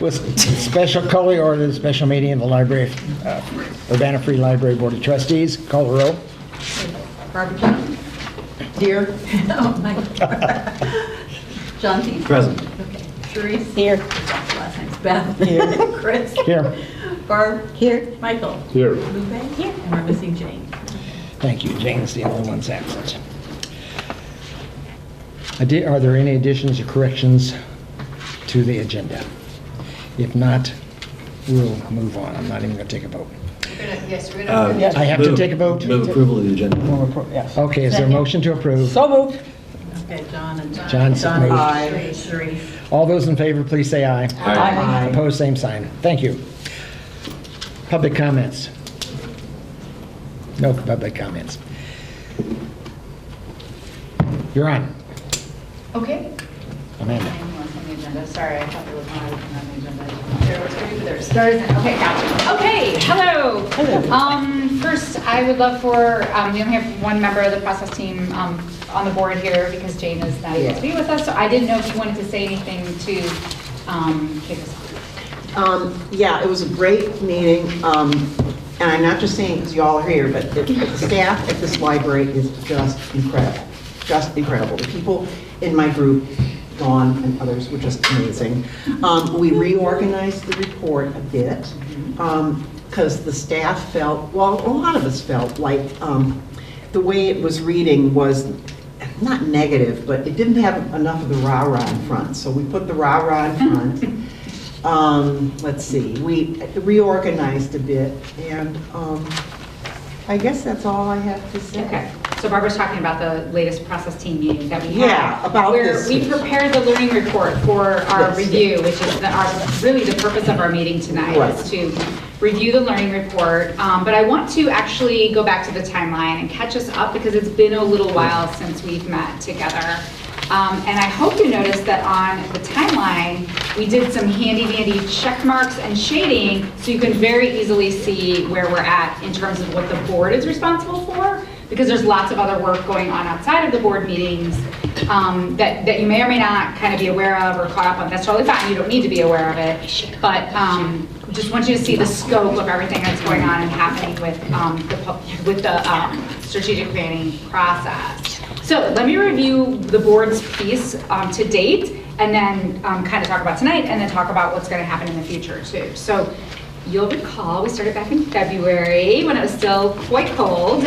with special calling order, the special meeting of the library, Urbana Free Library Board of Trustees. Call the roll. Barbara John. Here. Oh, my. John T. Present. Okay. Therese. Here. Last name's Beth. Here. Chris. Here. Barb. Here. Michael. Here. Lupe. Here. And we're missing Jane. Thank you. Jane's the only one's absent. Are there any additions or corrections to the agenda? If not, we'll move on. I'm not even going to take a vote. Yes, we're going to. I have to take a vote? Move approval of the agenda. Yes. Okay, is there a motion to approve? So moved. Okay, John and John. John's moved. Aye. Therese. All those in favor, please say aye. Aye. Opposed, same sign. Thank you. Public comments? No public comments. You're on, Okay. Amanda. On the agenda. Sorry, I thought there was not on the agenda. There was going to be, but there started. Okay, gotcha. Okay, hello. First, I would love for, we only have one member of the process team on the board here because Jane is not able to be with us, so I didn't know if you wanted to say anything to kick us off. Yeah, it was a great meeting, and I'm not just saying because you all are here, but the staff at this library is just incredible, just incredible. The people in my group, Dawn and others, were just amazing. We reorganized the report a bit because the staff felt, well, a lot of us felt like the way it was reading was not negative, but it didn't have enough of the rah-rah in front. So we put the rah-rah in front. Let's see, we reorganized a bit, and I guess that's all I have to say. Okay, so Barbara's talking about the latest process team meeting that we had. Yeah, about where this. we prepared the learning report for our Yes. review, which is really the purpose of our meeting tonight, Right. is to review the learning report. But I want to actually go back to the timeline and catch us up because it's been a little while since we've met together. And I hope you noticed that on the timeline, we did some handy-dandy check marks and shading so you can very easily see where we're at in terms of what the board is responsible for, because there's lots of other work going on outside of the board meetings that you may or may not kind of be aware of or caught up on. That's totally fine. You don't need to be aware of it. But just want you to see the scope of everything that's going on and happening with the strategic planning process. So let me review the board's piece to date, and then kind of talk about tonight, and then talk about what's going to happen in the future too. So you'll recall we started back in February when it was still quite cold,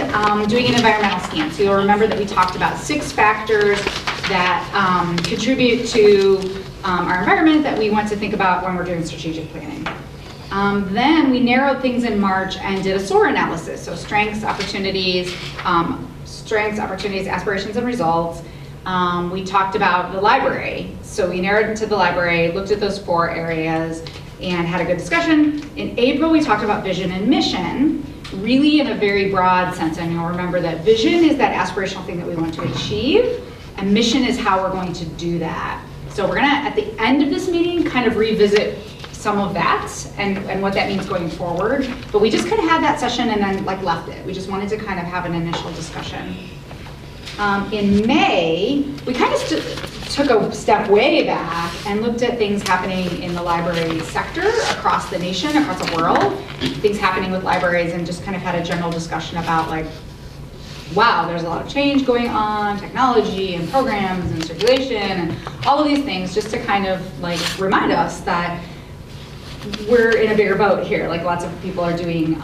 doing an environmental scan. So you'll remember that we talked about 6 factors that contribute to our environment that we want to think about when we're doing strategic planning. Then we narrowed things in March and did a SOAR analysis. So strengths, opportunities, aspirations, and results. We talked about the library. So we narrowed into the library, looked at those 4 areas, and had a good discussion. In April, we talked about vision and mission, really in a very broad sense. And you'll remember that vision is that aspirational thing that we want to achieve, and mission is how we're going to do that. So we're gonna, at the end of this meeting, kind of revisit some of that and what that means going forward. But we just kind of had that session and then left it. We just wanted to kind of have an initial discussion. In May, we kind of took a step way back and looked at things happening in the library sector across the nation, across the world, things happening with libraries, and just kind of had a general discussion about wow, there's a lot of change going on, technology and programs and circulation and all of these things, just to kind of remind us that we're in a bigger boat here. Lots of people are dealing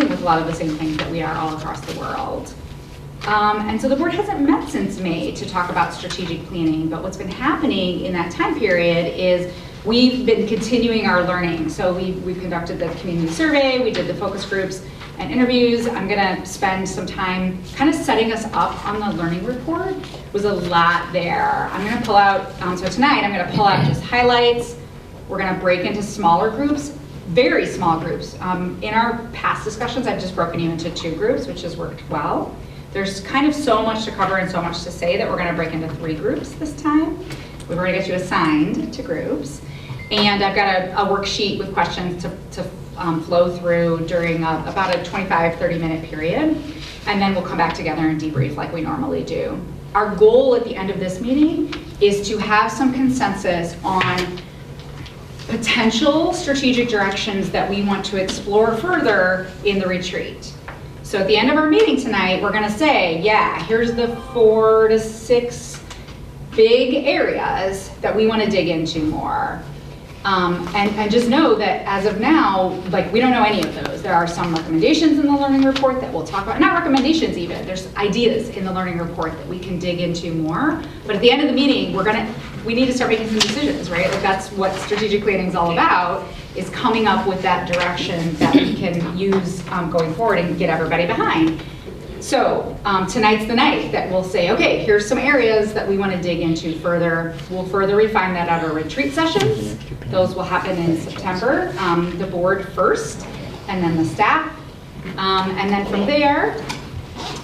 with a lot of the same things that we are all across the world. And so the board hasn't met since May to talk about strategic planning, but what's been happening in that time period is we've been continuing our learning. So we've conducted the community survey, we did the focus groups and interviews. I'm gonna spend some time kind of setting us up on the learning report. It was a lot there. I'm gonna pull out, so tonight I'm gonna pull out just highlights. We're gonna break into smaller groups, very small groups. In our past discussions, I've just broken you into 2 groups, which has worked well. There's kind of so much to cover and so much to say that we're gonna break into 3 groups this time. We've already got you assigned to groups. And I've got a worksheet with questions to flow through during about a 25-30 minute period. And then we'll come back together and debrief like we normally do. Our goal at the end of this meeting is to have some consensus on potential strategic directions that we want to explore further in the retreat. So at the end of our meeting tonight, we're gonna say, yeah, here's the 4 to 6 big areas that we wanna dig into more. And just know that as of now, like, we don't know any of those. There are some recommendations in the learning report that we'll talk about, not recommendations even, there's ideas in the learning report that we can dig into more. But at the end of the meeting, we need to start making some decisions, right? Like, that's what strategic planning is all about, is coming up with that direction that we can use going forward and get everybody behind. So tonight's the night that we'll say, okay, here's some areas that we want to dig into further. We'll further refine that at our retreat sessions. Those will happen in September, the board first, and then the staff. And then from there,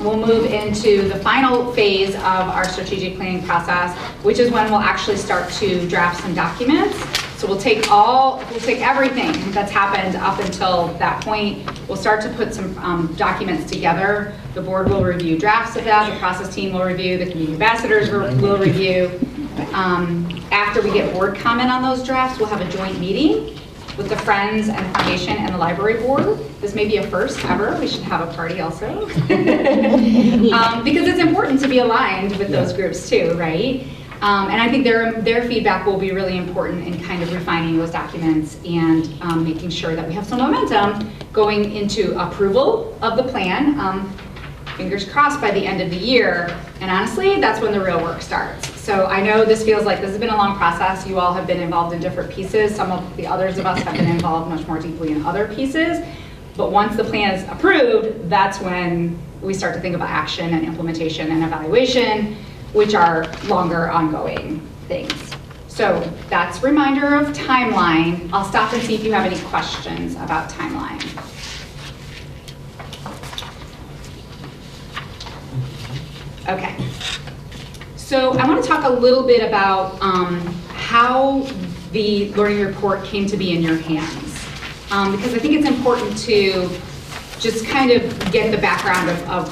we'll move into the final phase of our strategic planning process, which is when we'll actually start to draft some documents. So we'll take everything that's happened up until that point. We'll start to put some documents together. The board will review drafts of that. The process team will review. The community ambassadors will review. After we get board comment on those drafts, we'll have a joint meeting with the Friends and Foundation and the Library Board. This may be a first ever. We should have a party also. Because it's important to be aligned with those groups too, right? And I think their feedback will be really important in kind of refining those documents and making sure that we have some momentum going into approval of the plan. Fingers crossed by the end of the year. And honestly, that's when the real work starts. So I know this feels like this has been a long process. You all have been involved in different pieces. Some of the others of us have been involved much more deeply in other pieces. But once the plan is approved, that's when we start to think about action and implementation and evaluation, which are longer ongoing things. So that's reminder of timeline. I'll stop and see if you have any questions about timeline. Okay. So I want to talk a little bit about how the learning report came to be in your hands. Because I think it's important to just kind of get the background of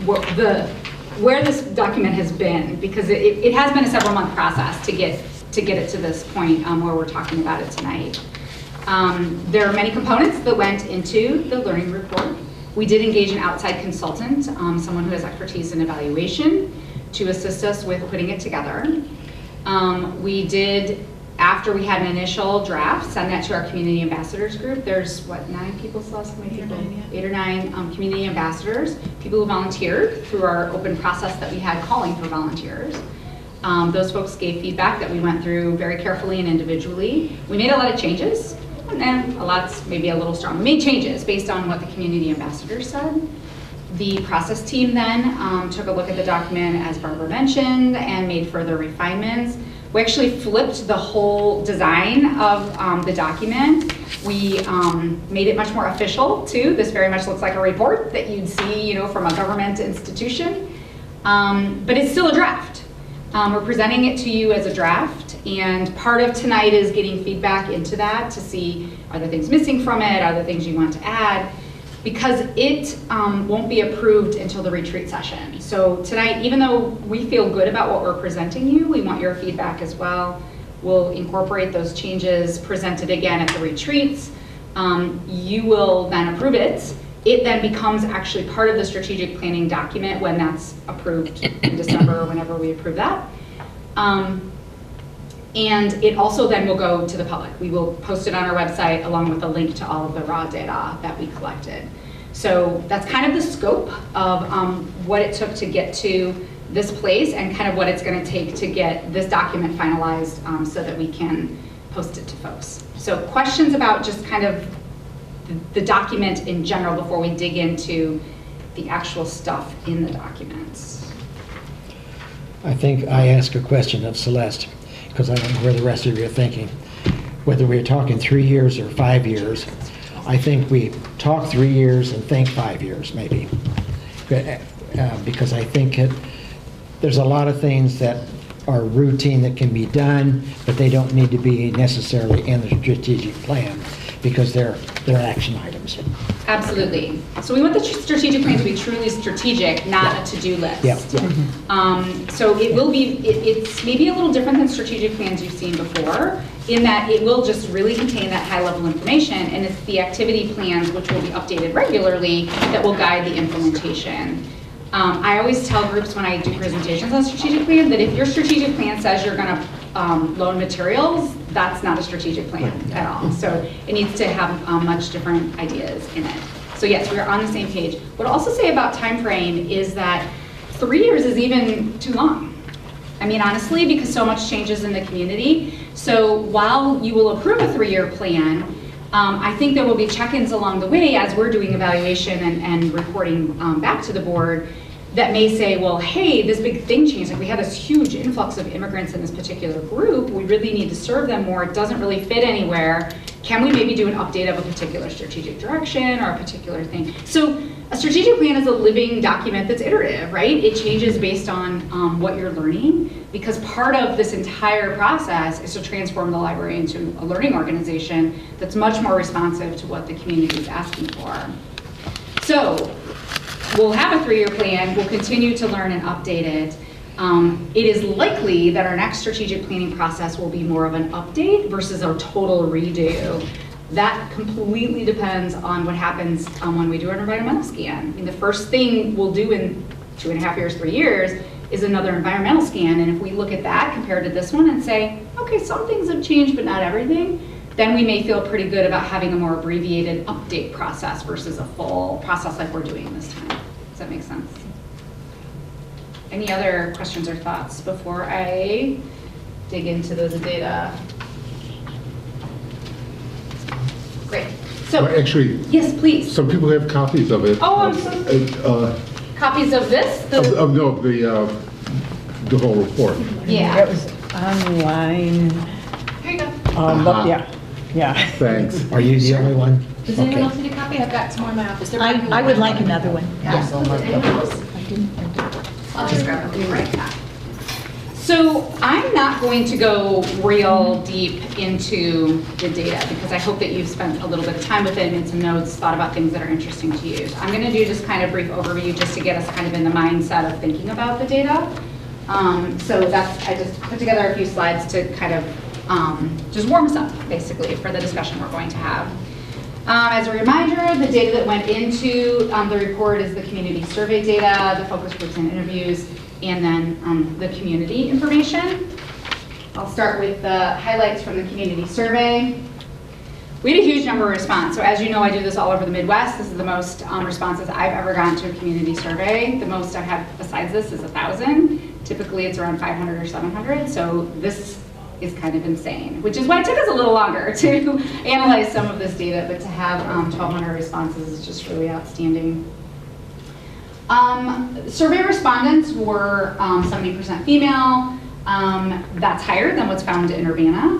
where this document has been, because it has been a several-month process to get it to this point where we're talking about it tonight. There are many components that went into the learning report. We did engage an outside consultant, someone who has expertise in evaluation, to assist us with putting it together. We did, after we had an initial draft, send that to our community ambassadors group. There's, what, 9 people still? 8 or 9 community ambassadors, people who volunteered through our open process that we had calling for volunteers. Those folks gave feedback that we went through very carefully and individually. We made a lot of changes, and a lot's maybe a little strong. We made changes based on what the community ambassadors said. The process team then took a look at the document, as Barbara mentioned, and made further refinements. We actually flipped the whole design of the document. We made it much more official too. This very much looks like a report that you'd see, from a government institution, but it's still a draft. We're presenting it to you as a draft, and part of tonight is getting feedback into that to see, are there things missing from it, are there things you want to add, because it won't be approved until the retreat session. So tonight, even though we feel good about what we're presenting you, we want your feedback as well. We'll incorporate those changes, present it again at the retreats. You will then approve it. It then becomes actually part of the strategic planning document when that's approved in December or whenever we approve that. And it also then will go to the public. We will post it on our website along with a link to all of the raw data that we collected. So that's kind of the scope of what it took to get to this place and kind of what it's going to take to get this document finalized so that we can post it to folks. So questions about just kind of the document in general before we dig into the actual stuff in the documents? I think I ask a question of Celeste, because I don't know where the rest of you are thinking. Whether we're talking 3 years or 5 years, I think we talk 3 years and think 5 years, maybe. Because I think there's a lot of things that are routine that can be done, but they don't need to be necessarily in the strategic plan, because they're action items. Absolutely. So we want the strategic plan to be truly strategic, not a to-do list. Yeah. So it will be, it's maybe a little different than strategic plans you've seen before, in that it will just really contain that high-level information, and it's the activity plans, which will be updated regularly, that will guide the implementation. I always tell groups when I do presentations on strategic plan that if your strategic plan says you're going to loan materials, that's not a strategic plan at all. So it needs to have much different ideas in it. So yes, we're on the same page. What I'll also say about time frame is that 3 years is even too long. I mean, honestly, because so much changes in the community. So while you will approve a 3-year plan, I think there will be check-ins along the way as we're doing evaluation and reporting back to the board that may say, well, hey, this big thing changed. Like we had this huge influx of immigrants in this particular group. We really need to serve them more. It doesn't really fit anywhere. Can we maybe do an update of a particular strategic direction or a particular thing? So a strategic plan is a living document that's iterative, right? It changes based on what you're learning, because part of this entire process is to transform the library into a learning organization that's much more responsive to what the community is asking for. So we'll have a 3-year plan, we'll continue to learn and update it. It is likely that our next strategic planning process will be more of an update versus a total redo. That completely depends on what happens when we do an environmental scan. I mean, the first thing we'll do in 2.5 years, 3 years, is another environmental scan. And if we look at that compared to this one and say, okay, some things have changed, but not everything, then we may feel pretty good about having a more abbreviated update process versus a full process like we're doing this time. Does that make sense? Any other questions or thoughts before I dig into those data? Great. So, Well, actually, yes, please. some people have copies of it. Oh, I'm so copies of this? No, the whole report. Yeah. It was online. Here you go. Yeah. Thanks. Are you the only one? Does anyone Okay. else need a copy? I've got some more in my office. I would like another one. Yes. I'll just grab them right back. So I'm not going to go real deep into the data because I hope that you've spent a little bit of time with it, made some notes, thought about things that are interesting to you. I'm going to do just kind of brief overview just to get us kind of in the mindset of thinking about the data. So I just put together a few slides to kind of just warm us up basically for the discussion we're going to have. As a reminder, the data that went into the report is the community survey data, the focus groups and interviews, and then the community information. I'll start with the highlights from the community survey. We had a huge number of responses. So as you know, I do this all over the Midwest. This is the most responses I've ever gotten to a community survey. The most I've had besides this is 1,000. Typically it's around 500 or 700. So this is kind of insane, which is why it took us a little longer to analyze some of this data, but to have 1,200 responses is just really outstanding. Survey respondents were 70% female. That's higher than what's found in Urbana.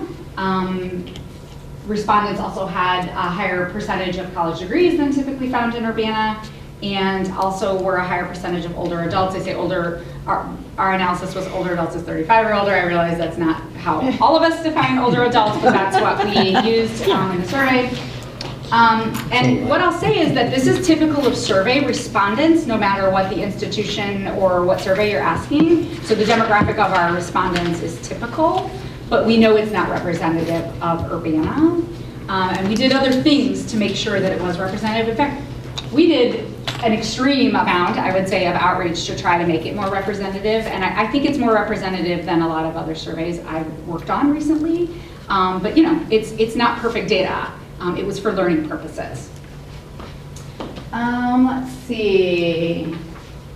Respondents also had a higher percentage of college degrees than typically found in Urbana, and also were a higher percentage of older adults. I say older, our analysis was older adults is 35 or older. I realize that's not how all of us define older adults, but that's what we used in the survey. And what I'll say is that this is typical of survey respondents, no matter what the institution or what survey you're asking. So the demographic of our respondents is typical, but we know it's not representative of Urbana. And we did other things to make sure that it was representative. In fact, we did an extreme amount, I would say, of outreach to try to make it more representative. And I think it's more representative than a lot of other surveys I've worked on recently. But you know, it's not perfect data. It was for learning purposes. Let's see.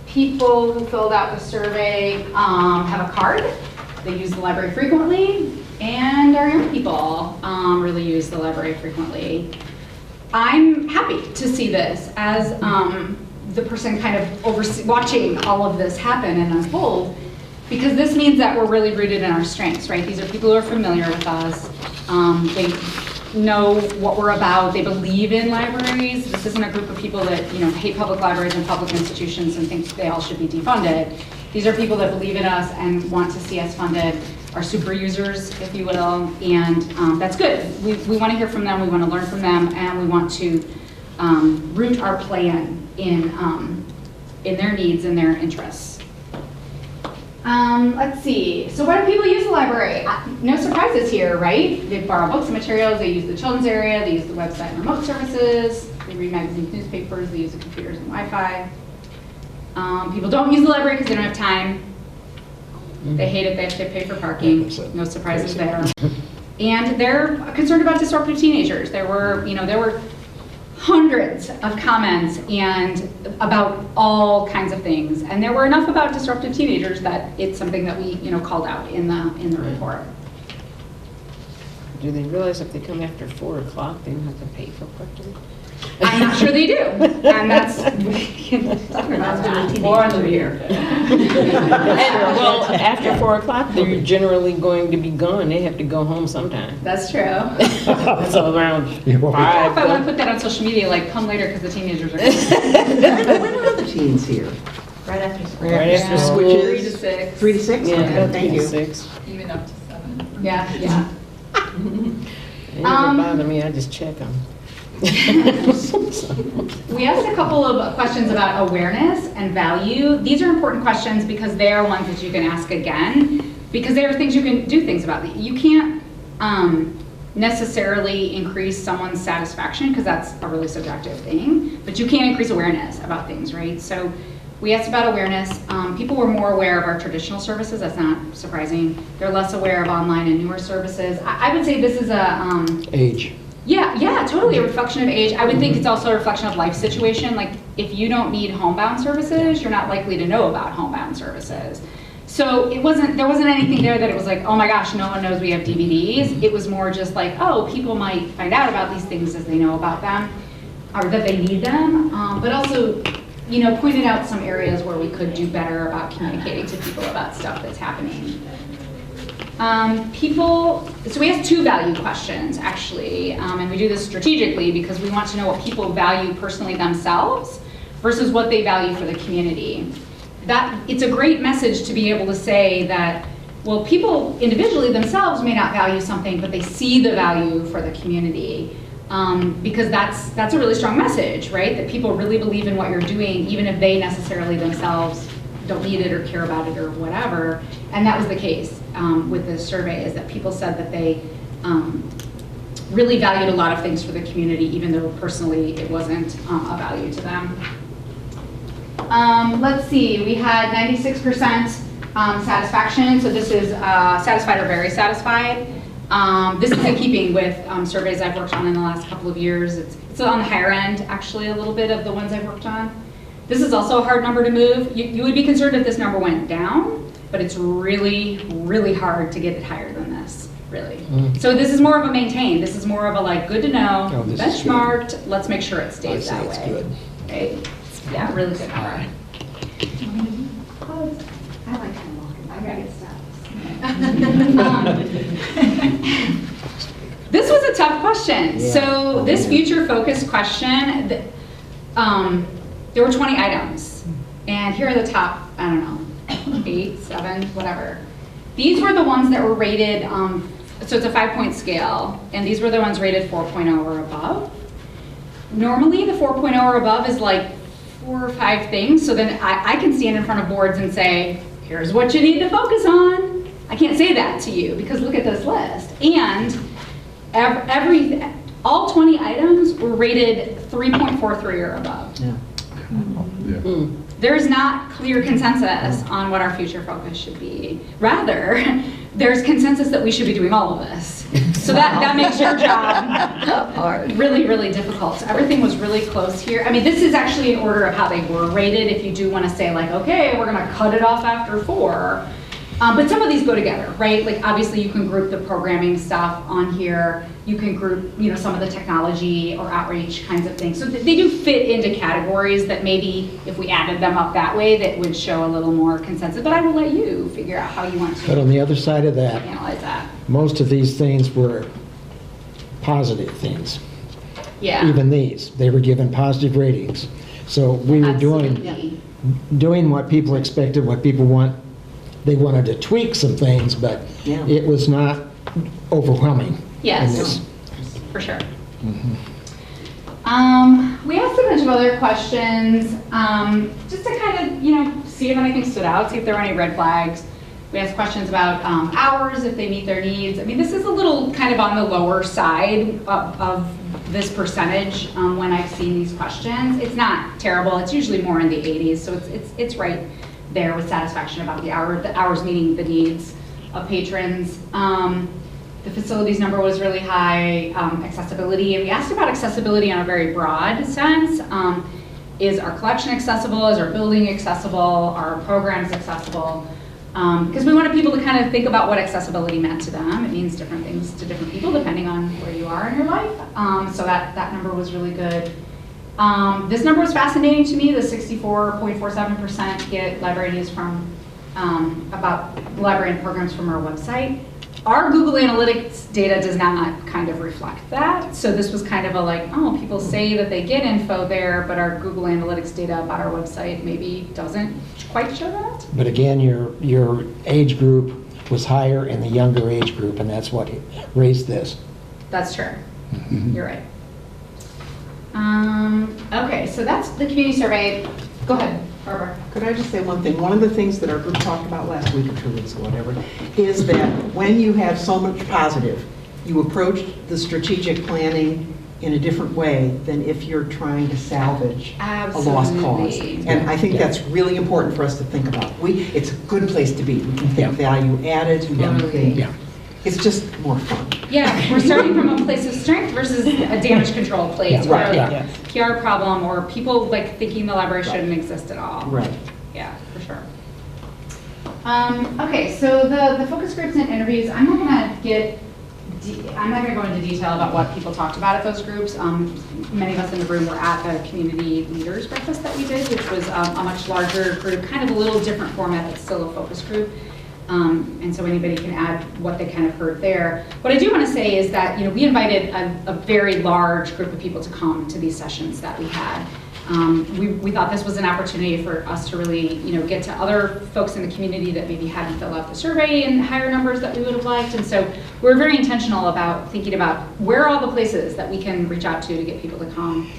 People who filled out the survey have a card. They use the library frequently, and our young people really use the library frequently. I'm happy to see this as the person kind of watching all of this happen and unfold, because this means that we're really rooted in our strengths, right? These are people who are familiar with us. They know what we're about. They believe in libraries. This isn't a group of people that hate public libraries and public institutions and think they all should be defunded. These are people that believe in us and want to see us funded, are super users, if you will, and that's good. We want to hear from them, we want to learn from them, and we want to root our plan in their needs and their interests. Let's see. So why do people use the library? No surprises here, right? They borrow books and materials. They use the children's area. They use the website and remote services. They read magazines, newspapers. They use the computers and Wi-Fi. People don't use the library because they don't have time. They hate it. They have to pay for parking. No surprises there. And they're concerned about disruptive teenagers. There were hundreds of comments and about all kinds of things. And there were enough about disruptive teenagers that it's something that we, called out in the report. Do they realize if they come after 4 o'clock, they don't have to pay for parking? I'm not sure they do. And that's, we can talk about that. More than a year. Well, after 4 o'clock, they're generally going to be gone. They have to go home sometime. That's true. So around Yeah, well, 5. If I want to put that on social media, like, come later because the teenagers are coming. When are the teens here? Right after school. Right after Yeah. school. Which 3 is to 6. 3 to 6? Yeah, Okay, thank you. 6. Even up to 7. Yeah, yeah. They never bother me, I just check them. We asked a couple of questions about awareness and value. These are important questions because they are ones that you can ask again, because they are things you can do things about. You can't necessarily increase someone's satisfaction because that's a really subjective thing, but you can increase awareness about things, right? So we asked about awareness. People were more aware of our traditional services. That's not surprising. They're less aware of online and newer services. I would say this is a Age. Yeah, totally a reflection of age. I would think it's also a reflection of life situation. Like, if you don't need homebound services, you're not likely to know about homebound services. So there wasn't anything there that it was like, oh my gosh, no one knows we have DVDs. It was more just like, oh, people might find out about these things as they know about them, or that they need them. But also, pointed out some areas where we could do better about communicating to people about stuff that's happening. So we asked 2 value questions, actually, and we do this strategically because we want to know what people value personally themselves versus what they value for the community. It's a great message to be able to say that, well, people individually themselves may not value something, but they see the value for the community, because that's a really strong message, right? That people really believe in what you're doing, even if they necessarily themselves don't need it or care about it or whatever. And that was the case with the survey, is that people said that they really valued a lot of things for the community, even though personally it wasn't a value to them. Let's see, we had 96% satisfaction, so this is satisfied or very satisfied. This is in keeping with surveys I've worked on in the last couple of years. It's on the higher end, actually, a little bit of the ones I've worked on. This is also a hard number to move. You would be concerned if this number went down, but it's really, really hard to get it higher than this, really. So this is more of a maintain. This is more of a like, good to know, Oh, this is benchmarked, let's make sure it I stays say that it's way. good. Right? Yeah, really good All number. right. I like kind of walking. I gotta get steps. This was a tough question. Yeah. So this future focus question, there were 20 items, and here are the top, I don't know, 8, 7, whatever. These were the ones that were rated, so it's a 5-point scale, and these were the ones rated 4.0 or above. Normally, the 4.0 or above is like 4 or 5 things, so then I can stand in front of boards and say, here's what you need to focus on. I can't say that to you, because look at this list. And all 20 items were rated 3.43 or above. Yeah. Yeah. There's not clear consensus on what our future focus should be. Rather, there's consensus that we should be doing all of this. So that makes your job really, really difficult. So everything was really close here. I mean, this is actually in order of how they were rated. If you do want to say like, okay, we're going to cut it off after 4. But some of these go together, right? Like obviously you can group the programming stuff on here. You can group, some of the technology or outreach kinds of things. So they do fit into categories that maybe if we added them up that way, that would show a little more consensus. But I will let you figure out how you want But on to the other side of that, analyze that. most of these things were positive things. Yeah. Even these, they were given positive ratings. So we were Absolutely. doing what people expected, what people want. They wanted to tweak some things, but Yeah. it was not overwhelming. in Yes, this. for sure. We asked a bunch of other questions, just to kind of, see if anything stood out, see if there were any red flags. We asked questions about hours, if they meet their needs. I mean, this is a little kind of on the lower side of this percentage when I've seen these questions. It's not terrible. It's usually more in the 80s, so it's right there with satisfaction about the hours meeting the needs of patrons. The facilities number was really high, accessibility, and we asked about accessibility on a very broad sense. Is our collection accessible? Is our building accessible? Are our programs accessible? Because we wanted people to kind of think about what accessibility meant to them. It means different things to different people depending on where you are in your life. So that number was really good. This number was fascinating to me, the 64.47% get library news from, about library and programs from our website. Our Google Analytics data does not kind of reflect that. So this was kind of a like, oh, people say that they get info there, but our Google Analytics data about our website maybe doesn't quite show that. But again, your age group was higher in the younger age group, and that's what raised this. That's true. You're right. Okay, so that's the community survey. Go ahead, Barbara. Could I just say one thing? One of the things that our group talked about last week or 2 weeks ago, whatever, is that when you have so much positive, you approach the strategic planning in a different way than if you're trying to salvage a lost cause. Absolutely. And I think that's really important for us to think about. It's a good place to be. We can think value added, we can think, it's just more fun. Yeah, we're starting from a place of strength versus a damage control place, Right, or yeah. PR problem, or people like thinking the library shouldn't exist at all. Right. Yeah, for sure. Okay, so the focus groups and interviews, I'm not gonna go into detail about what people talked about at those groups. Many of us in the room were at the community leaders breakfast that we did, which was a much larger group, kind of a little different format, but still a focus group. And so anybody can add what they kind of heard there. What I do want to say is that, you know, we invited a very large group of people to come to these sessions that we had. We thought this was an opportunity for us to really, you know, get to other folks in the community that maybe hadn't filled out the survey in higher numbers that we would have liked. And so we're very intentional about thinking about where are all the places that we can reach out to get people to come.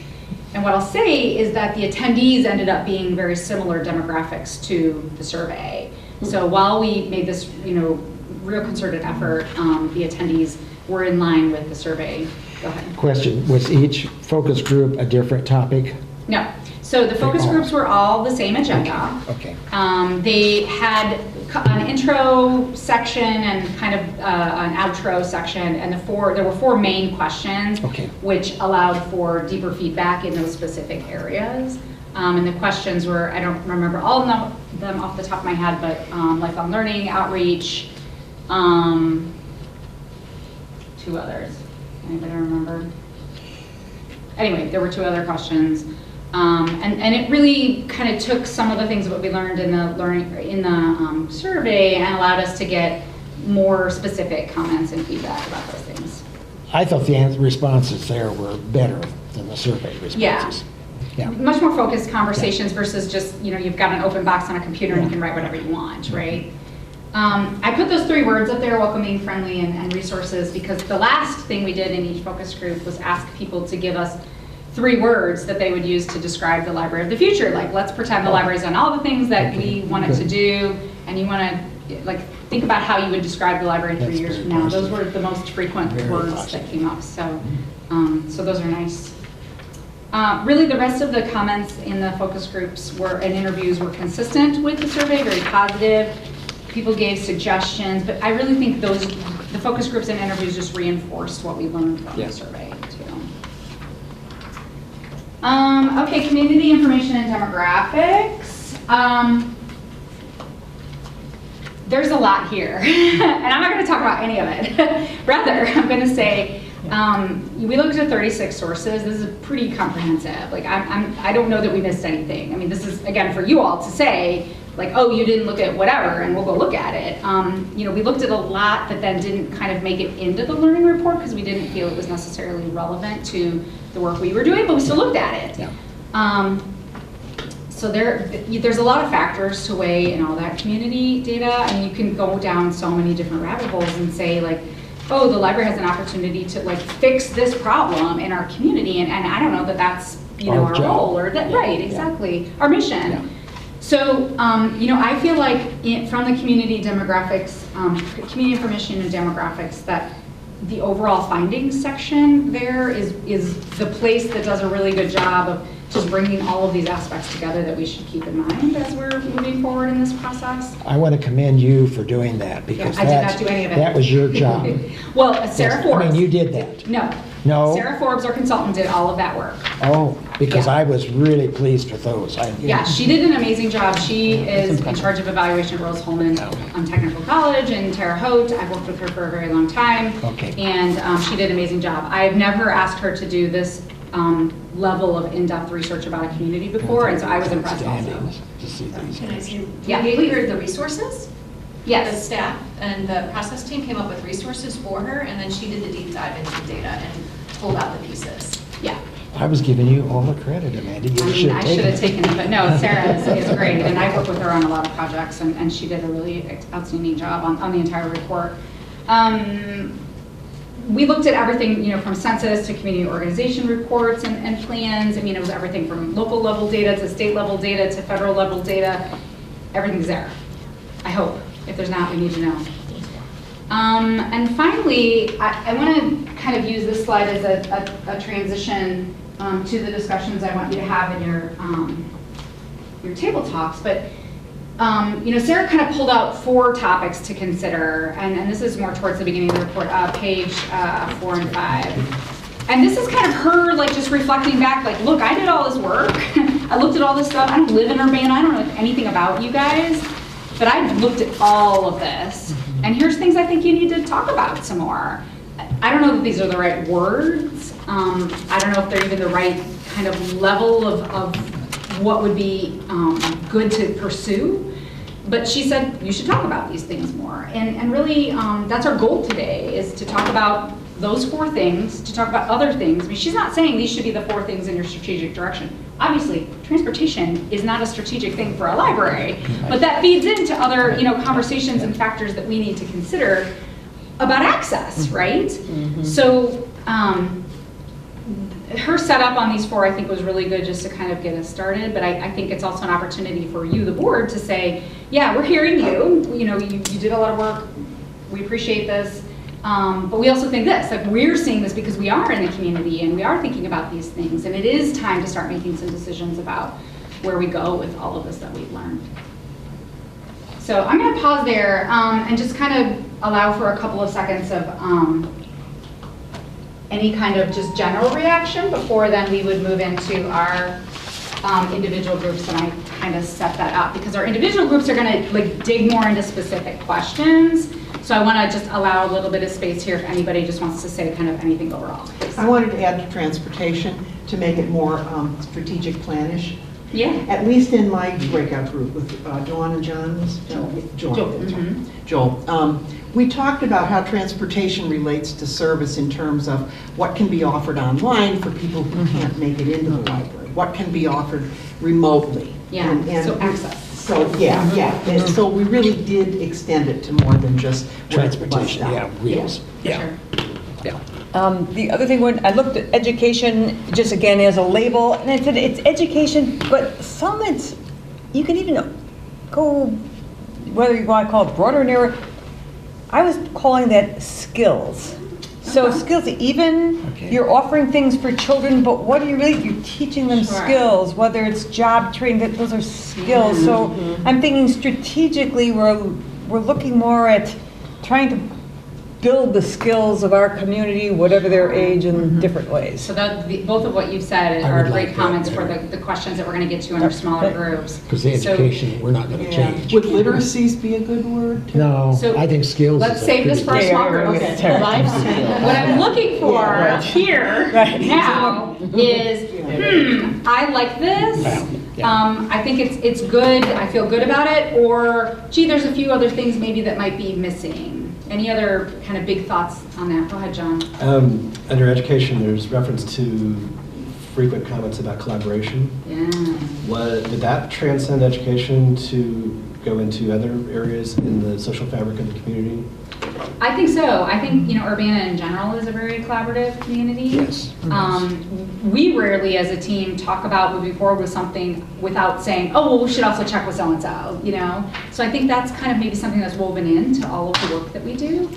And what I'll say is that the attendees ended up being very similar demographics to the survey. So while we made this, you know, real concerted effort, the attendees were in line with the survey. Go ahead. Question, was each focus group a different topic? No. So the focus groups were all the same agenda. Okay. They had an intro section and kind of an outro section, and there were 4 main questions, which allowed for deeper feedback in those specific areas. And the questions were, I don't remember all of them off the top of my head, but lifelong learning, outreach, 2 others. Anybody remember? Anyway, there were 2 other questions. And it really kind of took some of the things that we learned in the survey and allowed us to get more specific comments and feedback about those things. I thought the responses there were better than the survey responses. Yeah. Much more focused conversations versus just, you know, you've got an open box on a computer and you can write whatever you want, right? I put those 3 words up there, welcoming, friendly, and resources, because the last thing we did in each focus group was ask people to give us 3 words that they would use to describe the library of the future. Like, let's pretend the library's done all the things that we want it to do, and you want to, like, think about how you would describe the library 3 years from now. Those were the most frequent words that came up, so those are nice. Really, the rest of the comments in the focus groups and interviews were consistent with the survey, very positive. People gave suggestions, but I really think the focus groups and interviews just reinforced what we learned from the survey, too. Okay, community information and demographics. There's a lot here, and I'm not going to talk about any of it. Rather, I'm going to say, we looked at 36 sources. This is pretty comprehensive. Like, I don't know that we missed anything. I mean, this is, again, for you all to say, like, oh, you didn't look at whatever, and we'll go look at it. You know, we looked at a lot that then didn't kind of make it into the learning report because we didn't feel it was necessarily relevant to the work we were doing, but we still looked at it. Yeah. So there's a lot of factors to weigh in all that community data. I mean, you can go down so many different rabbit holes and say, like, oh, the library has an opportunity to, like, fix this problem in our community, and I don't know that that's, you know, our role or that, right, exactly, our mission. Yeah. So, I feel like from the community demographics, community information and demographics, that the overall findings section there is the place that does a really good job of just bringing all of these aspects together that we should keep in mind as we're moving forward in this process. I want to commend you for doing that, because I did not do any of it. that was your job. Well, Sarah Yes, Forbes. I mean, you did that. No. No? Sarah Forbes, our consultant, did all of that work. Oh, because Yeah. I was really pleased with those. Yeah, she did an amazing job. She is in charge of evaluation at Rose Holman Technical College in Terre Haute. I've worked with her for a very long time. Okay. And she did an amazing job. I've never asked her to do this level of in-depth research about a community before, and so I was impressed also. To see these. Can I see? Yeah, We please. heard the resources. The Yes. staff and the process team came up with resources for her, and then she did the deep dive into the data and pulled out the pieces. Yeah. I was giving you all the credit, Amanda. You I should mean, have I should have taken it. taken it, but no, Sarah is great, and I work with her on a lot of projects, and she did a really outstanding job on the entire report. We looked at everything, from census to community organization reports and plans. I mean, it was everything from local level data to state level data to federal level data. Everything's there, I hope. If there's not, we need to know. And finally, I want to kind of use this slide as a transition to the discussions I want you to have in your table talks. But Sarah kind of pulled out 4 topics to consider, and this is more towards the beginning of the report, page 4 and 5. And this is kind of her just reflecting back, look, I did all this work. I looked at all this stuff. I don't live in Urbana. I don't know anything about you guys, but I looked at all of this. And here's things I think you need to talk about some more. I don't know that these are the right words. I don't know if they're even the right kind of level of what would be good to pursue. But she said, you should talk about these things more. And really, that's our goal today, is to talk about those 4 things, to talk about other things. I mean, she's not saying these should be the 4 things in your strategic direction. Obviously, transportation is not a strategic thing for a library, but that feeds into other, conversations and factors that we need to consider about access, right? So, her setup on these 4, I think, was really good just to kind of get us started, but I think it's also an opportunity for you, the board, to say, yeah, we're hearing you, you did a lot of work, we appreciate this, but we also think this, we're seeing this because we are in the community and we are thinking about these things, and it is time to start making some decisions about where we go with all of this that we've learned. So I'm going to pause there and just kind of allow for a couple of seconds of any kind of just general reaction before then we would move into our individual groups, and I kind of set that up because our individual groups are going to dig more into specific questions. So I want to just allow a little bit of space here if anybody just wants to say kind of anything overall. I wanted to add to transportation to make it more strategic planish. Yeah. At least in my breakout group with Dawn and John. Joel. Mhm. Joel. We talked about how transportation relates to service in terms of what can be offered online for people who can't make it into the library, what can be offered remotely. Yeah, And so access. So, yeah. And so we really did extend it to more than just Transportation, bus yeah, stop. wheels. For Yeah. sure. Yeah. The other thing, when I looked at education, just again as a label, and I said it's education, but some you can even go, whether you want to call it broader or narrower, I was calling that skills. So skills, even you're offering things for children, but what are you really, you're teaching them Sure. skills, whether it's job training, those are skills. So I'm thinking strategically, we're looking more at trying to build the skills of our community, whatever their age, in different ways. So both of what you've said I are would great like comments that for there. the questions that we're going to get to in our smaller groups. Because the So education, we're not going to Yeah. change. Would literacies be a good word? too? No, So I think skills is let's a save this pretty for a good- small group. Okay. Terrible. Life skills. What I'm looking for Yeah, right. here Right. now is, I like this. Yeah. I think it's good. I feel good about it. Or, gee, there's a few other things maybe that might be missing. Any other kind of big thoughts on that? Go ahead, John. Under education, there's reference to frequent comments about collaboration. Yeah. Did that transcend education to go into other areas in the social fabric of the community? I think so. I think, Urbana in general is a very collaborative community. Yes. We rarely as a team talk about moving forward with something without saying, oh, well, we should also check with so-and-so, So I think that's kind of maybe something that's woven into all of the work that we do.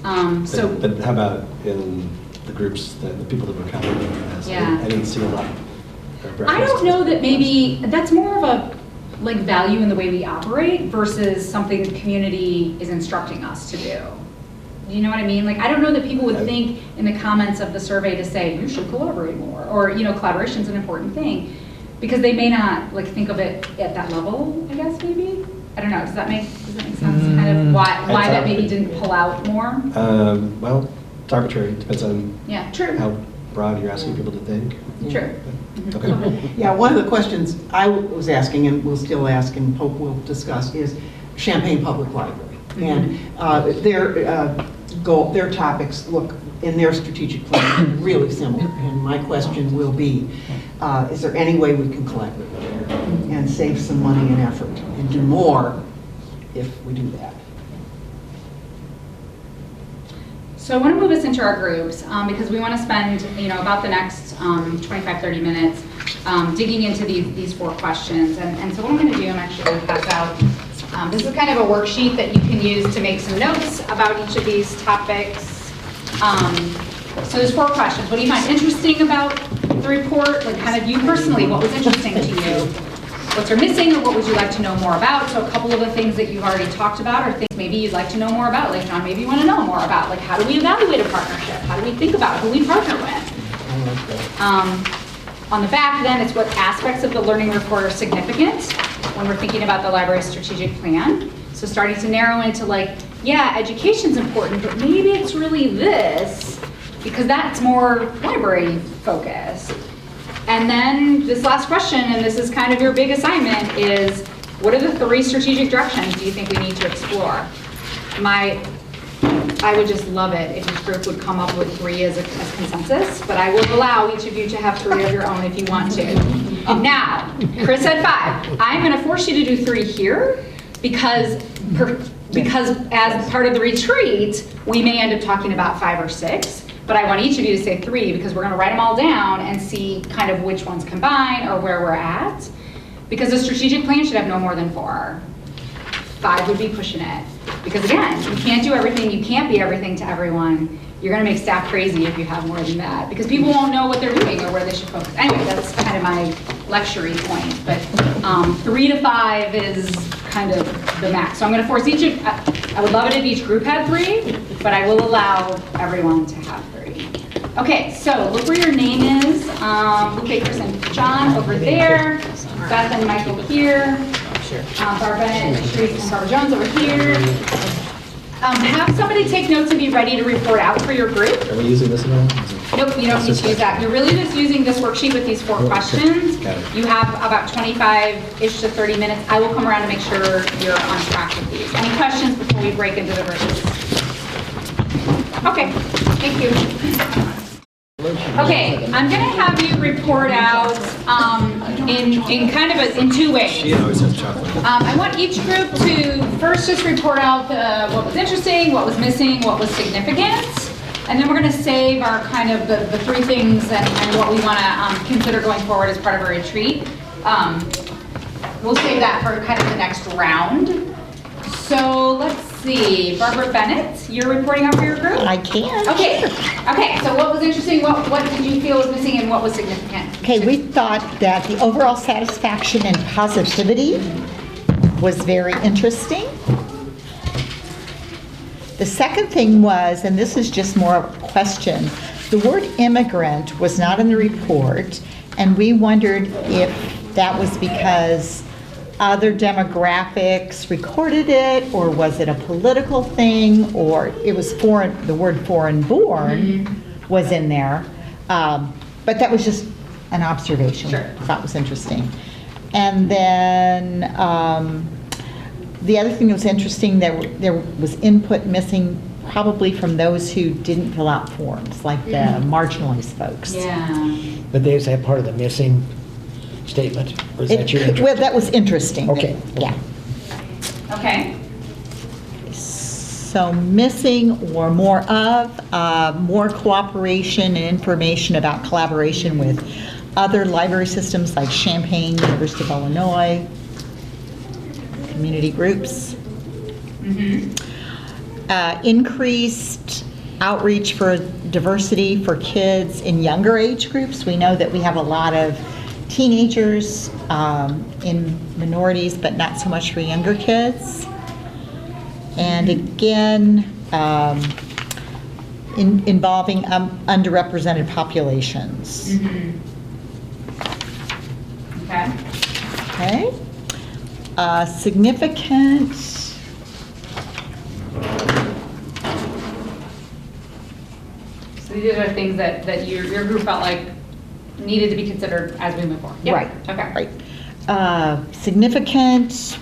But how about in the groups, the people that were coming? Yeah. I didn't see a lot. I don't know that maybe, that's more of a value in the way we operate versus something the community is instructing us to do. You know what I mean? I don't know that people would think in the comments of the survey to say, you should collaborate more, or, collaboration is an important thing, because they may not think of it at that level, I guess, maybe? I don't know, does that make sense? Kind of why that maybe didn't pull out more? Well, it's arbitrary, it depends on Yeah, true. how broad you're asking people to think. True. Okay. Yeah, one of the questions I was asking, and will still ask, and hope we'll discuss, is Champaign Public Library. And their topics look, in their strategic plan, really similar. And my question will be, is there any way we can collaborate there and save some money and effort and do more if we do that? So I want to move us into our groups because we want to spend, about the next 25, 30 minutes digging into these 4 questions. And so what I'm going to do, I'm actually going to pass out, this is kind of a worksheet that you can use to make some notes about each of these topics. So there's 4 questions. What do you find interesting about the report? Kind of you personally, what was interesting to you? What's missing, or what would you like to know more about? So a couple of the things that you've already talked about are things maybe you'd like to know more about, John, maybe you want to know more about, how do we evaluate a partnership? How do we think about who we partner with? On the back then, it's what aspects of the learning report are significant when we're thinking about the library's strategic plan. So starting to narrow into yeah, education's important, but maybe it's really this, because that's more library focused. And then this last question, and this is kind of your big assignment, is what are the 3 strategic directions do you think we need to explore? I would just love it if each group would come up with 3 as a consensus, but I will allow each of you to have 3 of your own if you want to. Now, Chris said 5. I'm going to force you to do 3 here because as part of the retreat, we may end up talking about 5 or 6. But I want each of you to say 3 because we're going to write them all down and see kind of which ones combine or where we're at. Because the strategic plan should have no more than 4. 5 would be pushing it. Because again, you can't do everything, you can't be everything to everyone. You're going to make staff crazy if you have more than that. Because people won't know what they're doing or where they should focus. Anyway, that's kind of my lecturing point. But 3 to 5 is kind of the max. So I'm going to force each of, I would love it if each group had 3, but I will allow everyone to have 3. Okay, so look where your name is. Lupe, Chris, and John over there. Beth and Michael here. Barbara Bennett, Sharice, and Barbara Jones over here. Have somebody take notes and be ready to report out for your group. Are we using this now? Nope, you don't need to use that. You're really just using this worksheet with these 4 questions. You have about 25-ish to 30 minutes. I will come around to make sure you're on track with these. Any questions before we break into the groups? Okay, thank you. Okay, I'm going to have you report out in 2 ways. She always has chocolate. I want each group to first just report out what was interesting, what was missing, what was significant, and then we're going to save our kind of the 3 things and what we want to consider going forward as part of our retreat. We'll save that for kind of the next round. So let's see, Barbara Bennett, you're reporting out for your group? I can. Okay. Okay, so what was interesting, what did you feel was missing, and what was significant? Okay, we thought that the overall satisfaction and positivity was very interesting. The second thing was, and this is just more of a question, the word immigrant was not in the report, and we wondered if that was because other demographics recorded it, or was it a political thing, or it was foreign, the word foreign born was in there. But that was just an observation. Sure. I thought was interesting. And then the other thing that was interesting, there was input missing probably from those who didn't fill out forms, like the marginalized folks. Yeah. But they say part of the missing statement, or is that your interest? Well, that was interesting. Okay. Yeah. Okay. So also missing or more of, more cooperation and information about collaboration with other library systems like Champaign, University of Illinois, community groups. Increased outreach for diversity for kids in younger age groups. We know that we have a lot of teenagers in minorities, but not so much for younger kids. And again, involving underrepresented populations. Okay. Okay. Significant. So these are things that your group felt like needed to be considered as we move forward. Yep. Right. Okay. Right. Significant.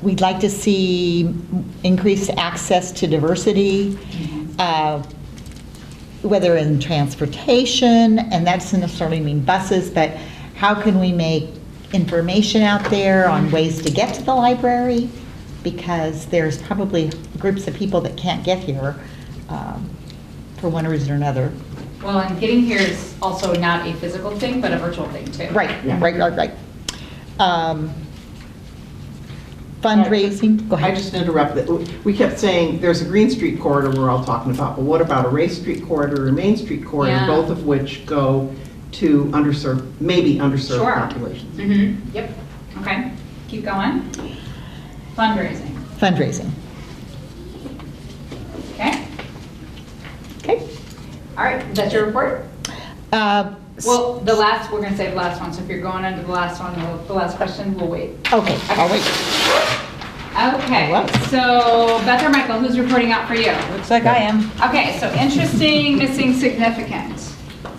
We'd like to see increased access to diversity, whether in transportation, and that doesn't necessarily mean buses, but how can we make information out there on ways to get to the library? Because there's probably groups of people that can't get here for one reason or another. Well, and getting here is also not a physical thing, but a virtual thing too. Right. Fundraising, go I ahead. just interrupted. We kept saying there's a Green Street corridor we're all talking about, but what about a Race Street corridor or Main Street corridor, Yeah. both of which go to underserved, maybe underserved Sure. populations? Yep. Okay. Keep going. Fundraising. Fundraising. Okay. Okay. All right. Is that your report? Well, we're going to say the last one. So if you're going under the last one, the last question, we'll wait. Okay, I'll wait. Okay. Well. So Beth or Michael, who's reporting out for you? Looks like I am. Okay. So interesting, missing, significant.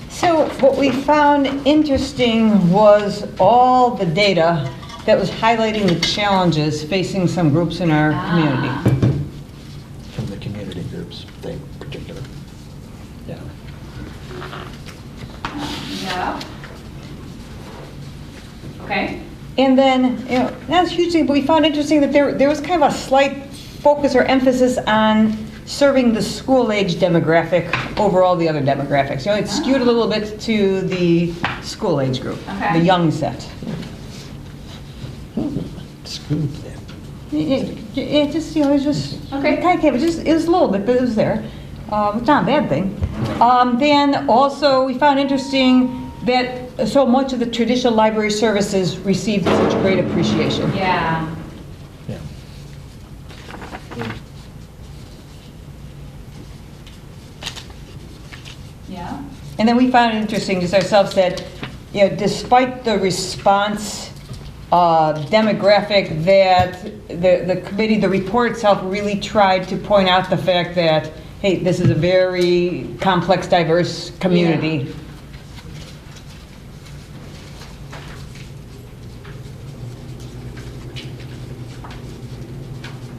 So what we found interesting was all the data that was highlighting the challenges facing some groups in our community. From the community groups, they particular. Yeah. Yeah. Okay. And then, you know, not hugely, but we found interesting that there was kind of a slight focus or emphasis on serving the school-age demographic over all the other demographics. You know, it skewed a little bit to the school-age group, Okay. the young set. Scoop them. It just, you know, it was just, Okay. kind of, it was a little bit, but it was there. It's not a bad thing. Then also, we found interesting that so much of the traditional library services received such great appreciation. Yeah. Yeah. Yeah. And then we found it interesting just ourselves that, you know, despite the response demographic, that the committee, the report itself really tried to point out the fact that, hey, this is a very complex, diverse community.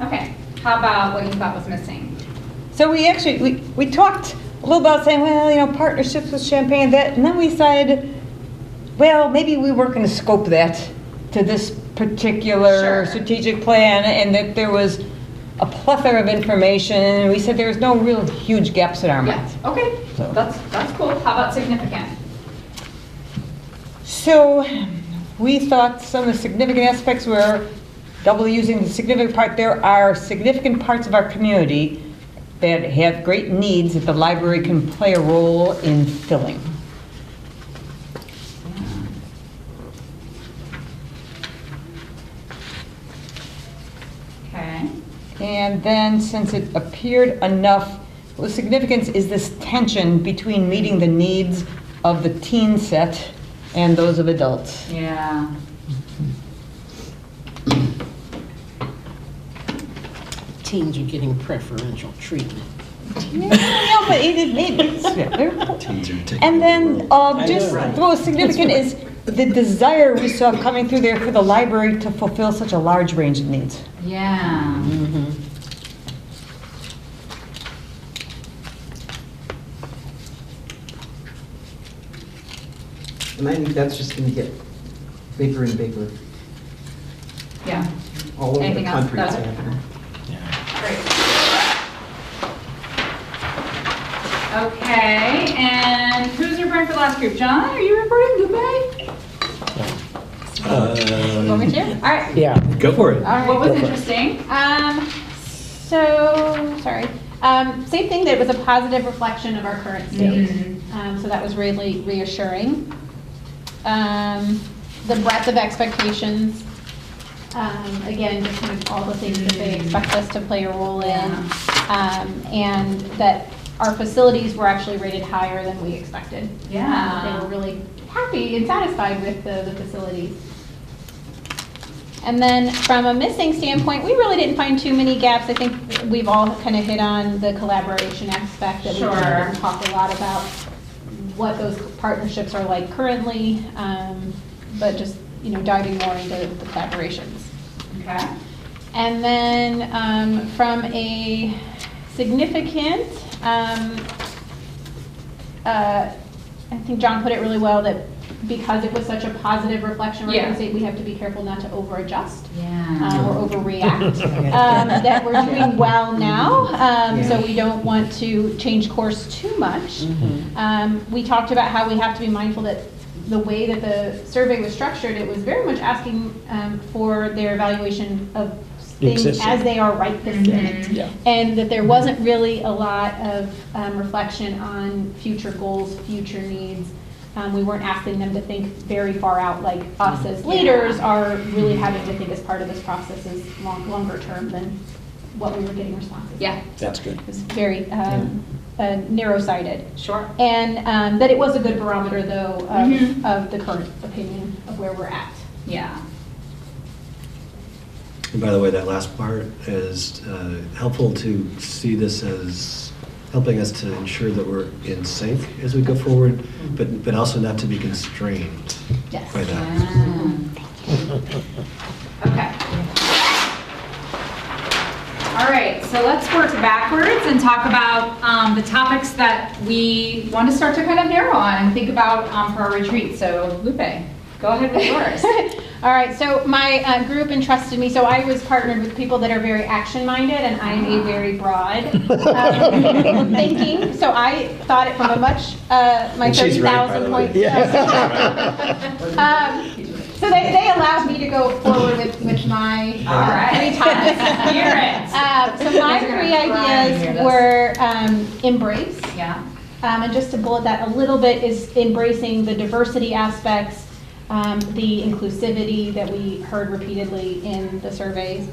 Okay. How about what you thought was missing? So we actually, we talked a little about saying, well, you know, partnerships with Champaign, that, and then we decided, well, maybe we weren't going to scope that to this particular Sure. strategic plan, and that there was a plethora of information, and we said there was no real huge gaps in our Yeah. minds. Okay. So- That's cool. How about significant? So we thought some of the significant aspects were double using the significant part. There are significant parts of our community that have great needs that the library can play a role in filling. Okay. And then, since it appeared enough, what was significant is this tension between meeting the needs of the teen set and those of adults. Yeah. Teens are getting preferential treatment. Yeah, but it's Teens are taking and over then, the world. just know, right? what was significant is the desire we saw coming through there for the library to fulfill such a large range of needs. Yeah. And I think that's just going to get bigger and bigger Yeah. all over the Anything else, country. It's Doug? happening. Great. Okay, and who's reporting for the last group? John, are you reporting? Lupe? Want me to? All right. Yeah. Go for it. What was interesting? Sorry. Same thing, that it was a positive reflection of our current state. So that was really reassuring. The breadth of expectations, again, just kind of all the things that they expect us to play a role in. And that our facilities were actually rated higher than we expected. Yeah. They were really happy and satisfied with the facilities. And then from a missing standpoint, we really didn't find too many gaps. I think we've all kind of hit on the collaboration aspect that we didn't talk a lot about what those partnerships are like currently, but just, diving more into the collaborations. Okay. And then from a significant, I think John put it really well, that because it was such a positive reflection, we have to be careful not to over-adjust or overreact. That we're doing well now, so we don't want to change course too much. We talked about how we have to be mindful that the way that the survey was structured, it was very much asking for their evaluation of things as they are right this minute. And that there wasn't really a lot of reflection on future goals, future needs. We weren't asking them to think very far out, like us as leaders are really having to think as part of this process is longer term than what we were getting responses. Yeah. That's good. It was very narrow-sighted. Sure. And that it was a good barometer, though, of the current opinion of where we're at. Yeah. And by the way, that last part is helpful to see this as helping us to ensure that we're in sync as we go forward, but also not to be constrained by that. Okay. All right, so let's work backwards and talk about the topics that we want to start to kind of narrow on and think about for our retreat. So Lupe, go ahead with yours. All right, so my group entrusted me, so I was partnered with people that are very action-minded, and I am a very broad thinking, so I thought it from a much, my 30,000 point. So they allowed me to go forward with my 3 topics. Hear it. So my 3 ideas were embrace. Yeah. And just to bullet that a little bit is embracing the diversity aspects, the inclusivity that we heard repeatedly in the surveys.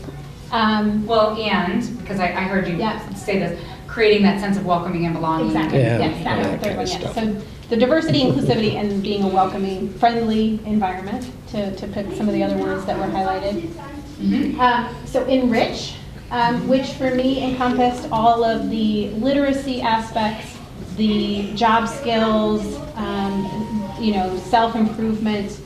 Because I heard you say this, creating that sense of welcoming and belonging. Exactly. Yes, that was the third one. Yes. So the diversity, inclusivity, and being a welcoming, friendly environment, to pick some of the other words that were highlighted. So enrich, which for me encompassed all of the literacy aspects, the job skills, self-improvement.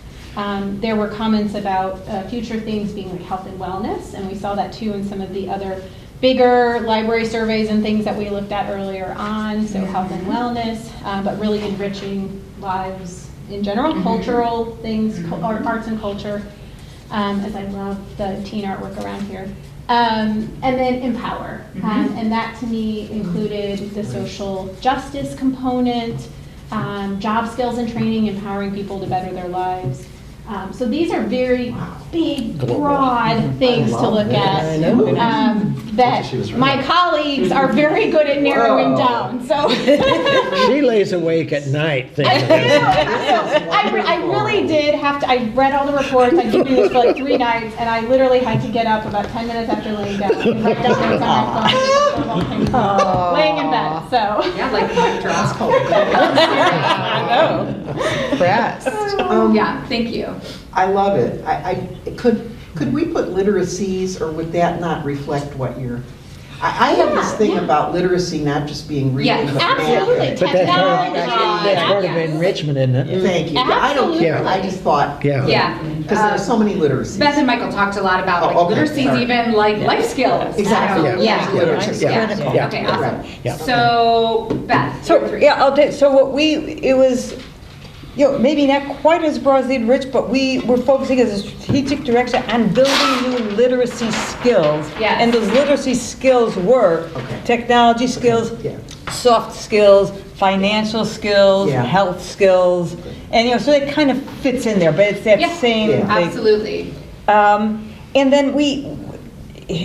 There were comments about future things being like health and wellness, and we saw that too in some of the other bigger library surveys and things that we looked at earlier on, so health and wellness, but really enriching lives in general, cultural things, arts and culture, as I love the teen artwork around here. And then empower, and that to me included the social justice component, job skills and training, empowering people to better their lives. So these are very big, broad things to look at that my colleagues are very good at narrowing down. So She lays awake at night thinking. I really did have to. I read all the reports. I'd been doing this for like 3 nights, and I literally had to get up about 10 minutes after laying down and write down notes on my phone, laying in bed. So Yeah, like mic drop. I know. Impressed. Yeah, thank you. I love it. Could we put literacies, or would that not reflect what you're, I have this thing about literacy not just being reading, but absolutely. math. But that's part of enrichment, isn't it? Thank you. I don't care, Absolutely. I just thought, Yeah. because there are so many literacies. Beth and Michael talked a lot about like Oh, okay, literacies, sorry. even like life skills. Exactly. Yeah. Literacy. Yeah. Okay, Yeah. awesome. Yeah. So Beth, So, your 3. yeah, I'll do, so it was, maybe not quite as broad as the enrich, but we were focusing as a strategic direction on building new literacy skills. Yes. And those literacy skills were Okay. technology skills, Yeah. soft skills, financial skills, Yeah. health skills, and, so it kind of fits in there, but it's that Yeah. same Yeah. thing. Absolutely. And then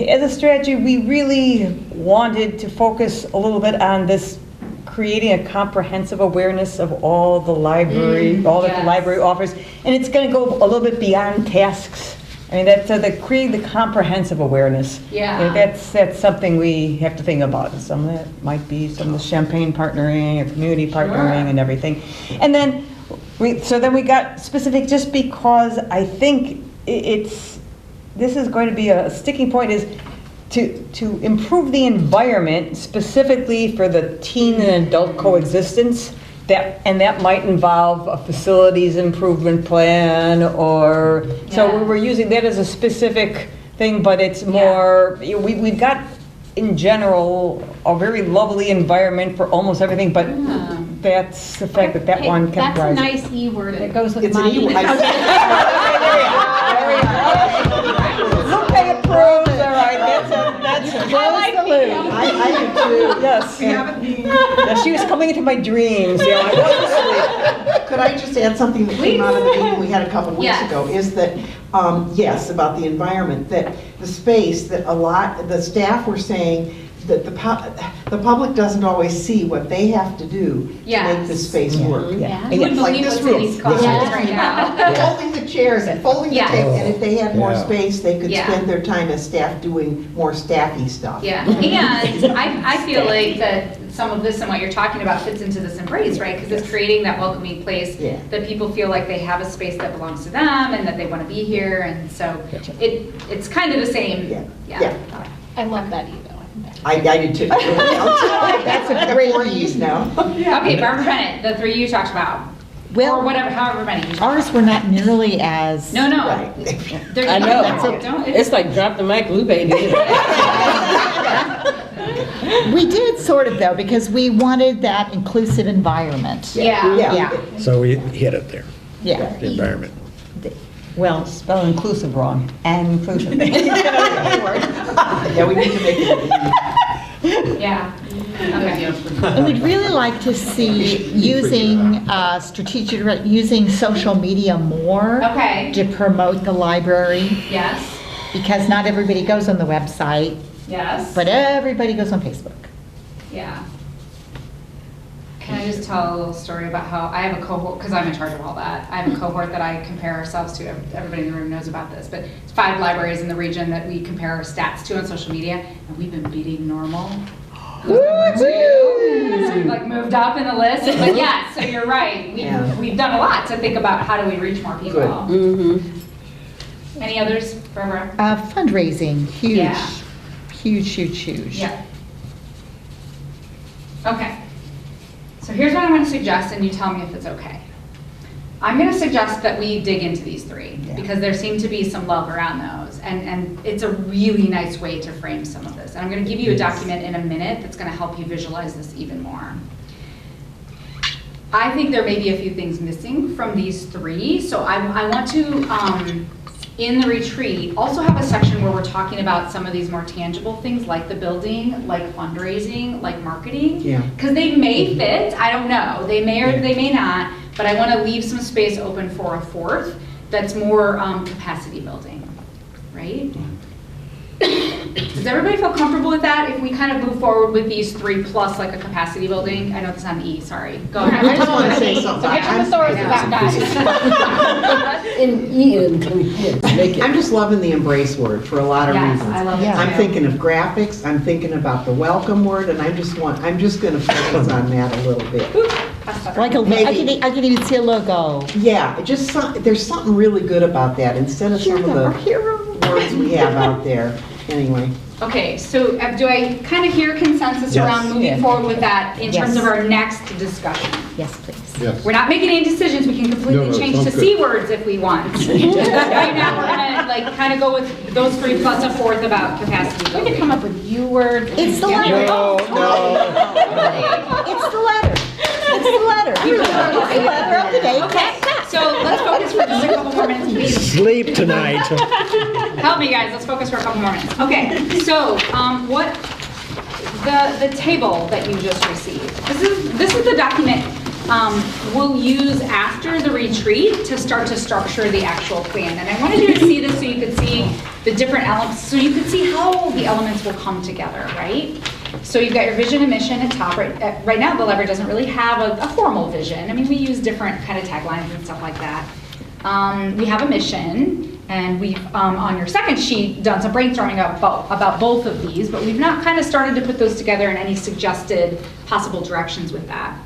as a strategy, we really wanted to focus a little bit on this, creating a comprehensive awareness of all the library, all that the yes. library offers. And it's going to go a little bit beyond tasks. I mean, that's creating the comprehensive awareness. Yeah. And that's something we have to think about. Some of that might be some of the champagne partnering or community partnering and everything. And then we got specific just because I think this is going to be a sticking point, is to improve the environment specifically for the teen and adult coexistence. That might involve a facilities improvement plan, or so Yeah. we're using that as a specific thing, but it's more, we've got in general a very lovely environment for almost everything, but that's the fact that Hey, one kept that's a rising. nice E word that goes with It's an money. E word. Lupe approves, all right, that's a like the E. I do too, yes. Yeah, she was coming into my dreams, I wasn't asleep. Could I just add something that came out of the meeting we had a couple weeks Yes. ago, is that, yes, about the environment, that the space, that the staff were saying that the public doesn't always see what they have to do to Yes. make this space work. Yeah. You wouldn't Like believe this what's in room. these closets Yeah. right now. Folding the chairs and folding the Yeah. table, and if they had more Yeah. space, they could Yeah. spend their time as staff doing more staffy stuff. Yeah, and I feel like that some of this and what you're talking about fits into this embrace, right? Because it's creating that welcoming place Yeah. that people feel like they have a space that belongs to them and that they want to be here, and so it's kind of the same. Yeah. I love that E though. I did too. That's a great Four E's now. Okay, Barbara Bennett, the three you talked about, or Well, whatever, however many you talked ours were not nearly as. about. No, Right. There's I know. Don't, It's like drop the mic, Lupe did it. We did sort of though, because we wanted that inclusive environment. yeah. Yeah, So we hit it there, yeah. the environment. Well, spell inclusive wrong, and inclusive. Yeah, we need to make it. Yeah. Okay. And we'd really like to see using using social media more Okay. to promote the library, Yes. because not everybody goes on the website, Yes. but everybody goes on Facebook. Yeah. Can I just tell a little story about how I have a cohort, because I'm in charge of all that. I have a cohort that I compare ourselves to. Everybody in the room knows about this, but it's 5 libraries in the region that we compare our stats to on social media, and we've been beating Normal. Who's number 2? So we've like moved up in the list. But yeah, so you're right. We've done a lot to think about how do we reach more people. Good. Any others, Barbara? Fundraising, huge, Yeah. huge. Yeah. Okay. So here's what I'm going to suggest, and you tell me if it's okay. I'm going to suggest that we dig into these 3 because there seem to be some love around those, and it's a really nice way to frame some of this. And I'm going to give you a document in a minute that's going to help you visualize this even more. I think there may be a few things missing from these 3, so I want to, in the retreat, also have a section where we're talking about some of these more tangible things like the building, like fundraising, like marketing. Yeah. Because they may fit, I don't know, they may or they may not, but I want to leave some space open for a 4th that's more capacity building, right? Does everybody feel comfortable with that if we kind of move forward with these 3 plus like a capacity building? I know it's on E, sorry. Go ahead. I just want to say something. So get your thesaurus out, guys. In Ian, make it. I'm just loving the embrace word for a lot of Yes, reasons. I love it Yeah. too. I'm thinking of graphics, I'm thinking about the welcome word, and I'm just going to focus on that a little bit. Like Maybe. I can even see a logo. Yeah, there's something really good about that, instead of some of Our the hero. words we have out there. Anyway, Okay, so do I kind of hear consensus Yes. around moving Yeah. forward with that in terms Yes. of our next discussion? Yes, please. Yes. We're not making any decisions, we can completely No, change to sounds good. C words if we want. Right now, we're gonna like kind of go with those 3 plus a 4th about capacity We could building. come up with U words. It's the Yeah. letter. No. It's the letter. It's the letter. It's the letter of the day. Okay, so let's focus for just a couple more minutes, please. Sleep tonight. Help me, guys, let's focus for a couple more minutes. Okay, so the table that you just received. This is the document we'll use after the retreat to start to structure the actual plan. And I wanted you to see this so you could see the different elements, so you could see how the elements will come together, right? So you've got your vision and mission at top. Right now, the library doesn't really have a formal vision. I mean, we use different kind of taglines and stuff like that. We have a mission, and we've, on your second sheet, done some brainstorming about both of these, but we've not kind of started to put those together in any suggested possible directions with that.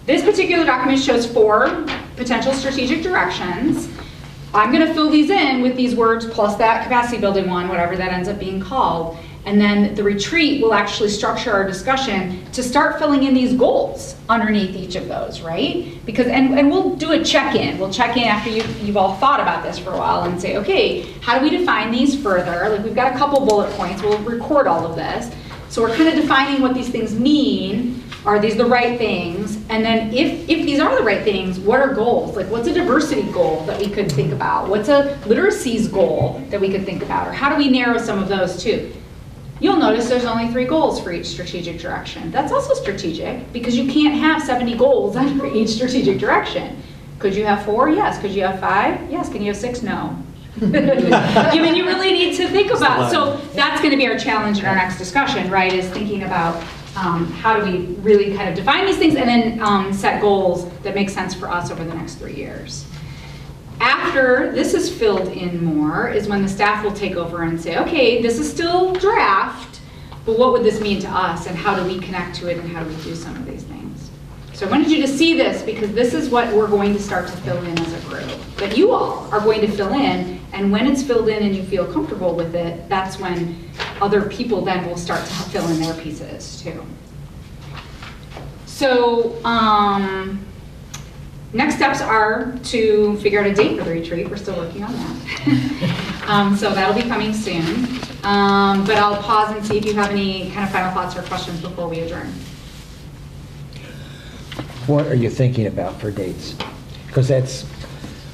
This particular document shows 4 potential strategic directions. I'm going to fill these in with these words plus that capacity building one, whatever that ends up being called. And then the retreat will actually structure our discussion to start filling in these goals underneath each of those, right? Because, and we'll do a check-in. We'll check in after you've all thought about this for a while and say, okay, how do we define these further? Like, we've got a couple bullet points. We'll record all of this. So we're kind of defining what these things mean. Are these the right things? And then if these are the right things, what are goals? Like, what's a diversity goal that we could think about? What's a literacies goal that we could think about? Or how do we narrow some of those too? You'll notice there's only 3 goals for each strategic direction. That's also strategic because you can't have 70 goals under each strategic direction. Could you have 4? Yes. Could you have 5? Yes. Can you have 6? No. I mean, you really need to think about, so that's going to be our challenge in our next discussion, right, is thinking about how do we really kind of define these things and then set goals that make sense for us over the next 3 years. After this is filled in more is when the staff will take over and say, okay, this is still draft, but what would this mean to us and how do we connect to it and how do we do some of these things? So I wanted you to see this because this is what we're going to start to fill in as a group, that you all are going to fill in, and when it's filled in and you feel comfortable with it, that's when other people then will start to fill in their pieces too. So next steps are to figure out a date for the retreat. We're still working on that. So that'll be coming soon. But I'll pause and see if you have any kind of final thoughts or questions before we adjourn. What are you thinking about for dates? Because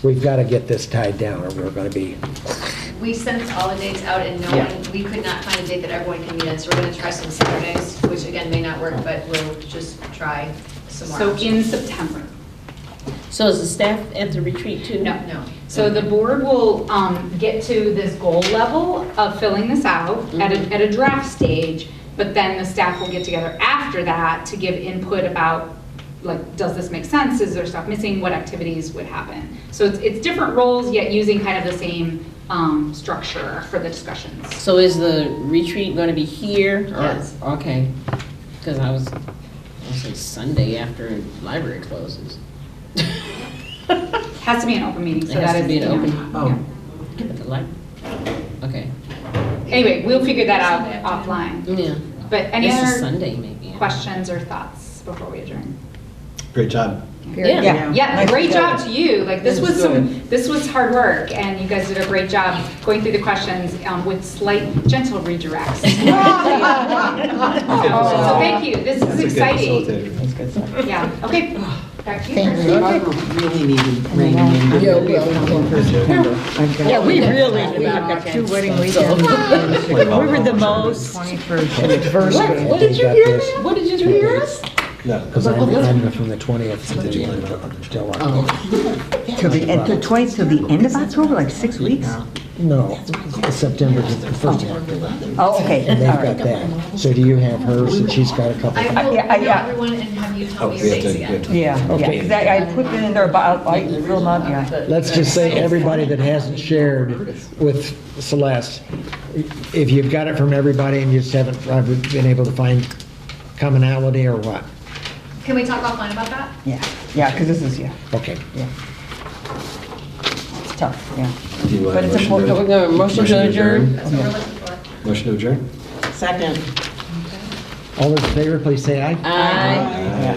we've got to get this tied down or we're going to be... We sent all the dates out and we could not find a date that everyone can meet in, so we're going to try some Saturdays, which again may not work, but we'll just try some more. So in September. So is the staff at the retreat too? No. So the board will get to this goal level of filling this out at a draft stage, but then the staff will get together after that to give input about, like, does this make sense? Is there stuff missing? What activities would happen? So it's different roles, yet using kind of the same structure for the discussions. So is the retreat going to be here? Or, Yes. Okay. Because I was say Sunday after library closes. Has to be an open meeting. So It has that to is, be an you know, open. Oh. yeah. But the okay. Anyway, we'll figure that out offline. Yeah. But any This is other Sunday maybe. questions or thoughts before we adjourn? Great job. Yeah. Yeah, Nice great job. job to you. Like, this was Good. this was hard work, and you guys did a great job going through the questions with slight, gentle redirects. So thank you. This is exciting. That's good stuff. Yeah. Okay. Back to you. Thank Chris. you. Barbara really needed reining in. Yeah, we really, we have got 2 wedding weekends. We were the most diverse. What did you hear? What did you hear us? No. Because I'm from the 20th to the end of October. To the end, to 20th, to the end of October, like 6 weeks? No, September to the 1st of October. Oh, okay, And they've all got right. that. So do you have hers and she's got a couple? I will Yeah, email yeah. everyone and have you tell Oh, me we your have dates to- again. Yeah, Okay. because I put it in there, but I filled them out, yeah. Let's just say everybody that hasn't shared with Celeste, if you've got it from everybody and you just haven't been able to find commonality or what? Can we talk offline about that? Yeah, because this is, Okay. it's tough, yeah. Do you want But a it's motion important. to- We're going to motion to adjourn. That's what we're looking for. Motion to adjourn? Second. All those in favor, please say aye. Aye. Yeah.